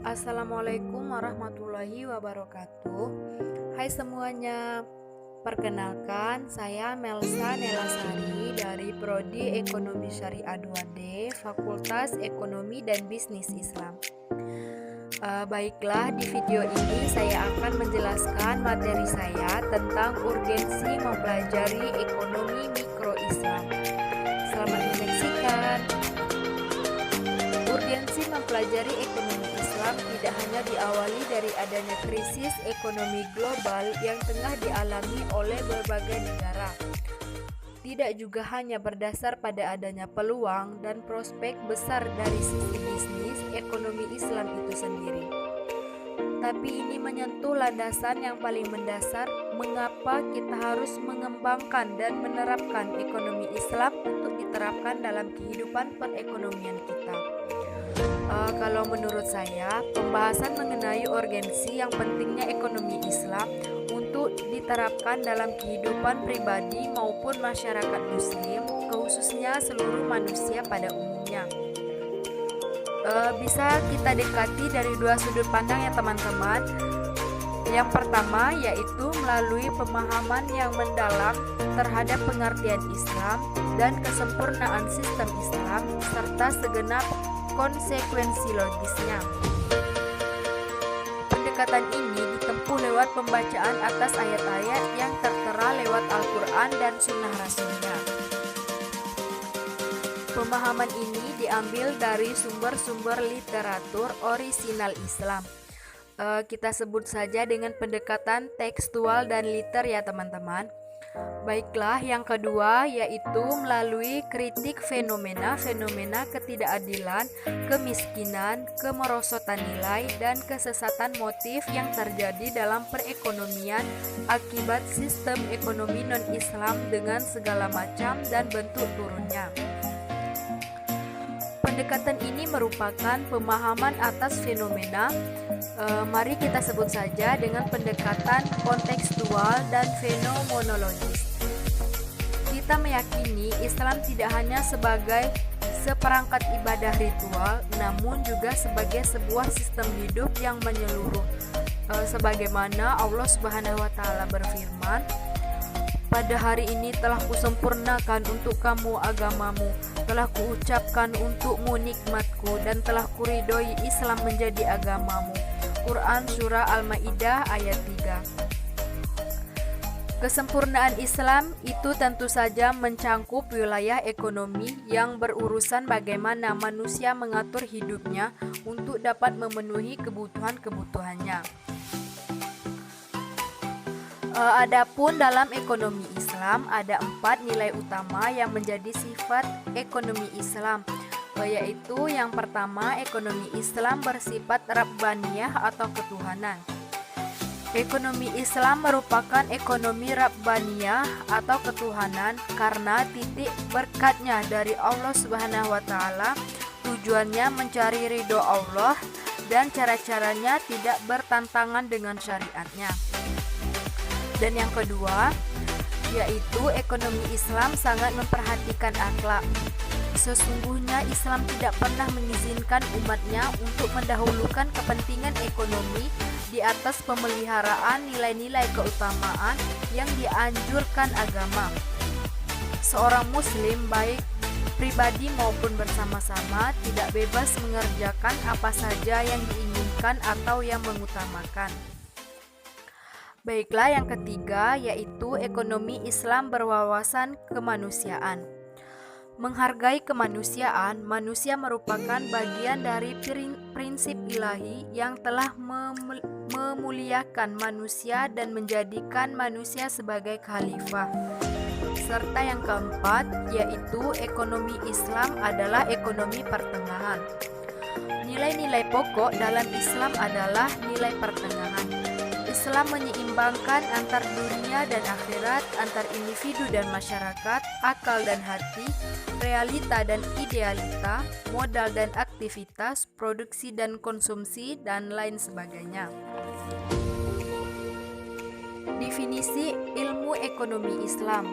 Assalamualaikum warahmatullahi wabarakatuh. Hai semuanya, perkenalkan saya Melsa Nelasari dari Prodi Ekonomi Syariah 2D Fakultas Ekonomi dan Bisnis Islam. Baiklah, di video ini saya akan menjelaskan materi saya tentang urgensi mempelajari ekonomi mikro Islam. Selamat menyaksikan. Urgensi mempelajari ekonomi Islam tidak hanya diawali dari adanya krisis ekonomi global yang tengah dialami oleh berbagai negara. Tidak juga hanya berdasar pada adanya peluang dan prospek besar dari sisi bisnis ekonomi Islam itu sendiri. Tapi ini menyentuh landasan yang paling mendasar mengapa kita harus mengembangkan dan menerapkan ekonomi Islam untuk diterapkan dalam kehidupan perekonomian kita. Kalau menurut saya, pembahasan mengenai urgensi yang pentingnya ekonomi Islam untuk diterapkan dalam kehidupan pribadi maupun masyarakat Muslim, khususnya seluruh manusia pada umumnya. Bisa kita dekati dari dua sudut pandang ya teman-teman. Yang pertama yaitu melalui pemahaman yang mendalam terhadap pengertian Islam dan kesempurnaan sistem Islam serta segenap konsekuensi logisnya. Pendekatan ini ditempuh lewat pembacaan atas ayat-ayat yang tertera lewat Al-Quran dan Sunnah Rasulnya. Pemahaman ini diambil dari sumber-sumber literatur orisinal Islam. Kita sebut saja dengan pendekatan tekstual dan liter ya teman-teman. Baiklah, yang kedua yaitu melalui kritik fenomena-fenomena ketidakadilan, kemiskinan, kemerosotan nilai, dan kesesatan motif yang terjadi dalam perekonomian akibat sistem ekonomi non-Islam dengan segala macam dan bentuk turunnya. Pendekatan ini merupakan pemahaman atas fenomena. Mari kita sebut saja dengan pendekatan kontekstual dan fenomenologis. Kita meyakini Islam tidak hanya sebagai seperangkat ibadah ritual, namun juga sebagai sebuah sistem hidup yang menyeluruh. Sebagaimana Allah Subhanahu wa taala berfirman, "Pada hari ini telah kusempurnakan untuk kamu agamamu, telah kuucapkan untukmu nikmatku, dan telah kuridhoi Islam menjadi agamamu." Quran Surah Al-Maidah ayat 3. Kesempurnaan Islam itu tentu saja mencangkup wilayah ekonomi yang berurusan bagaimana manusia mengatur hidupnya untuk dapat memenuhi kebutuhan-kebutuhannya. Adapun dalam ekonomi Islam ada 4 nilai utama yang menjadi sifat ekonomi Islam, yaitu yang pertama, ekonomi Islam bersifat Rabbaniyah atau ketuhanan. Ekonomi Islam merupakan ekonomi Rabbaniyah atau ketuhanan karena titik berkatnya dari Allah Subhanahu wa taala, tujuannya mencari ridho Allah dan cara-caranya tidak bertentangan dengan syariatnya. Dan yang kedua, yaitu ekonomi Islam sangat memperhatikan akhlak. Sesungguhnya Islam tidak pernah mengizinkan umatnya untuk mendahulukan kepentingan ekonomi di atas pemeliharaan nilai-nilai keutamaan yang dianjurkan agama. Seorang muslim baik pribadi maupun bersama-sama tidak bebas mengerjakan apa saja yang diinginkan atau yang mengutamakan. Baiklah, yang ketiga yaitu ekonomi Islam berwawasan kemanusiaan. Menghargai kemanusiaan, manusia merupakan bagian dari prinsip ilahi yang telah memuliakan manusia dan menjadikan manusia sebagai khalifah. Serta yang keempat, yaitu ekonomi Islam adalah ekonomi pertengahan. Nilai-nilai pokok dalam Islam adalah nilai pertengahan. Islam menyeimbangkan antar dunia dan akhirat, antar individu dan masyarakat, akal dan hati, realita dan idealita, modal dan aktivitas, produksi dan konsumsi, dan lain sebagainya. Definisi ilmu ekonomi Islam.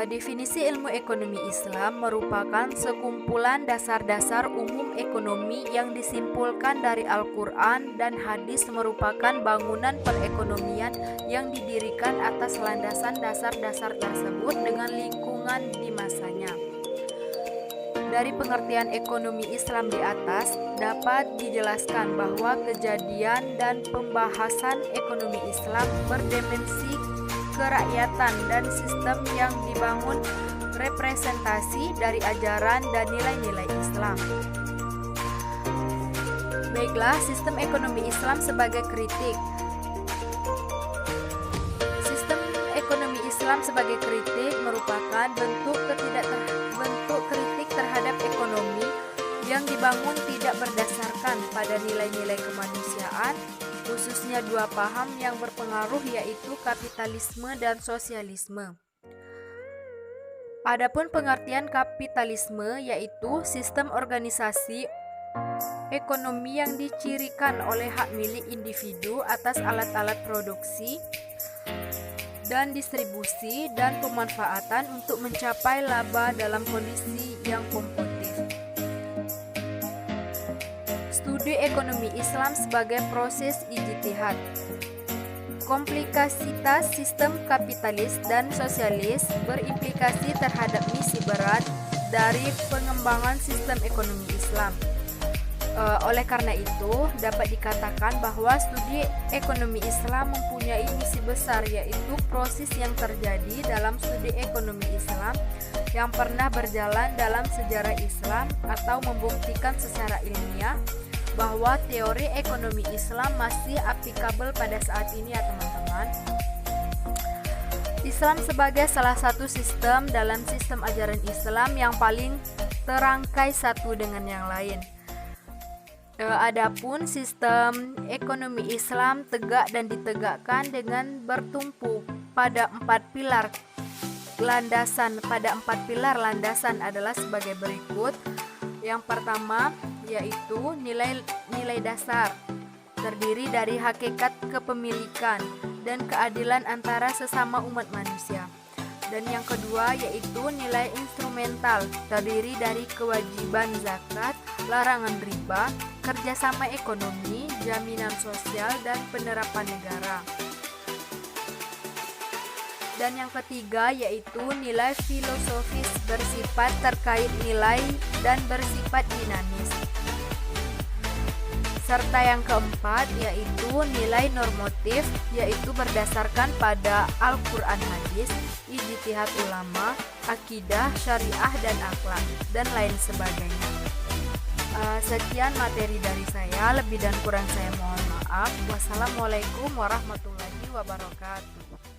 Definisi ilmu ekonomi Islam merupakan sekumpulan dasar-dasar umum ekonomi yang disimpulkan dari Al-Quran dan hadis, merupakan bangunan perekonomian yang didirikan atas landasan dasar-dasar tersebut dengan lingkungan di masanya. Dari pengertian ekonomi Islam di atas, dapat dijelaskan bahwa kejadian dan pembahasan ekonomi Islam berdimensi kerakyatan dan sistem yang dibangun representasi dari ajaran dan nilai-nilai Islam. Baiklah, sistem ekonomi Islam sebagai kritik. Sistem ekonomi Islam sebagai kritik merupakan bentuk kritik terhadap ekonomi yang dibangun tidak berdasarkan pada nilai-nilai kemanusiaan, khususnya dua paham yang berpengaruh, yaitu kapitalisme dan sosialisme. Adapun pengertian kapitalisme yaitu sistem organisasi ekonomi yang dicirikan oleh hak milik individu atas alat-alat produksi dan distribusi dan pemanfaatan untuk mencapai laba dalam kondisi yang kompetitif. Studi ekonomi Islam sebagai proses ijtihad. Kompleksitas sistem kapitalis dan sosialis berimplikasi terhadap misi berat dari pengembangan sistem ekonomi Islam. Oleh karena itu, dapat dikatakan bahwa studi ekonomi Islam mempunyai misi besar, yaitu proses yang terjadi dalam studi ekonomi Islam yang pernah berjalan dalam sejarah Islam atau membuktikan secara ilmiah bahwa teori ekonomi Islam masih aplikabel pada saat ini ya teman-teman. Islam sebagai salah satu sistem dalam sistem ajaran Islam yang paling terangkai satu dengan yang lain. Adapun sistem ekonomi Islam tegak dan ditegakkan dengan bertumpu pada empat pilar landasan. Pada empat pilar landasan adalah sebagai berikut. Yang pertama yaitu nilai dasar, terdiri dari hakikat kepemilikan dan keadilan antara sesama umat manusia. Dan yang kedua yaitu nilai instrumental, terdiri dari kewajiban zakat, larangan riba, kerjasama ekonomi, jaminan sosial, dan penerapan negara. Dan yang ketiga yaitu nilai filosofis bersifat terkait nilai dan bersifat dinamis. Serta yang keempat yaitu nilai normatif, yaitu berdasarkan pada Al-Quran, hadis, ijtihad ulama, akidah, syariah, dan akhlak, dan lain sebagainya. Sekian materi dari saya, lebih dan kurang saya mohon maaf. Wassalamualaikum warahmatullahi wabarakatuh.